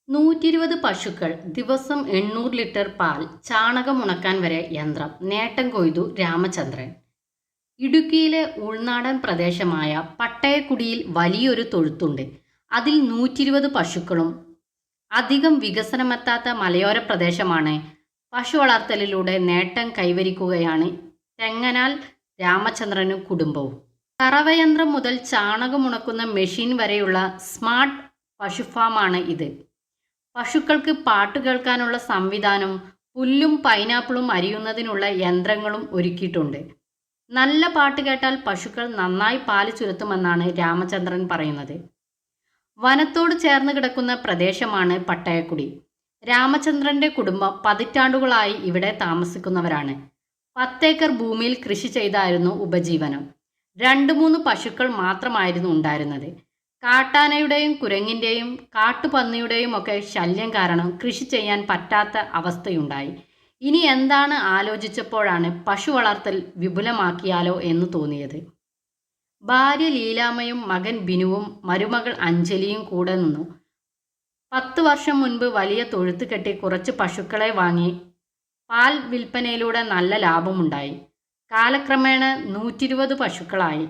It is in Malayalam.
120 പശുക്കൾ, ദിവസം 800 ലിറ്റർ പാൽ, ചാണകം ഉണക്കാൻ വരെ യന്ത്രം, നേട്ടം കൊയ്തു രാമചന്ദ്രൻ. ഇടുക്കിയിലെ ഉൾനാടൻ പ്രദേശമായ പട്ടയക്കുടിയിൽ വലിയൊരു തൊഴുത്തുണ്ട്. അതിൽ 120 പശുക്കളും. അധികം വികസനമെത്താത്ത മലയോര പ്രദേശമാണ്. പശു വളർത്തലിലൂടെ നേട്ടം കൈവരിക്കുകയാണ് തെങ്ങനാൽ രാമചന്ദ്രനും കുടുംബവും. കറവയന്ത്രം മുതൽ ചാണകമുണക്കുന്ന മെഷീൻ വരെയുള്ള സ്മാർട്ട് പശുഫാമാണ് ഇത്. പശുക്കൾക്ക് പാട്ട് കേൾക്കാനുള്ള സംവിധാനം, പുല്ലും പൈനാപ്പിളും അരിയുന്നതിനുള്ള യന്ത്രങ്ങളും ഒരുക്കിയിട്ടുണ്ട്. നല്ല പാട്ട് കേട്ടാൽ പശുക്കൾ നന്നായി പാല് ചുരത്തുമെന്നാണ് രാമചന്ദ്രൻ പറയുന്നത്. വനത്തോട് ചേർന്ന് കിടക്കുന്ന പ്രദേശമാണ് പട്ടയക്കുടി. രാമചന്ദ്രന്റെ കുടുംബം പതിറ്റാണ്ടുകളായി ഇവിടെ താമസിക്കുന്നവരാണ്. 10 ഏക്കർ ഭൂമിയിൽ കൃഷി ചെയ്തായിരുന്നു ഉപജീവനം. 2-3 പശുക്കൾ മാത്രമായിരുന്നു ഉണ്ടായിരുന്നത്. കാട്ടാനയുടെയും കുരങ്ങിൻ്റെയും കാട്ടുപന്നിയുടെയും ഒക്കെ ശല്യം കാരണം കൃഷി ചെയ്യാൻ പറ്റാത്ത അവസ്ഥയുണ്ടായി. ഇനി എന്താണ് ആലോചിച്ചപ്പോഴാണ് പശു വളർത്തൽ വിപുലമാക്കിയാലോ എന്ന് തോന്നിയത്. ഭാര്യ ലീലാമ്മയും മകൻ ബിനുവും മരുമകൾ അഞ്ജലിയും കൂടെ നിന്നു. 10 വർഷം മുൻപ് വലിയ തൊഴുത്ത് കെട്ടി കുറച്ച് പശുക്കളെ വാങ്ങി. പാൽ വിൽപ്പനയിലൂടെ നല്ല ലാഭമുണ്ടായി. കാലക്രമേണ 120 പശുക്കളായി.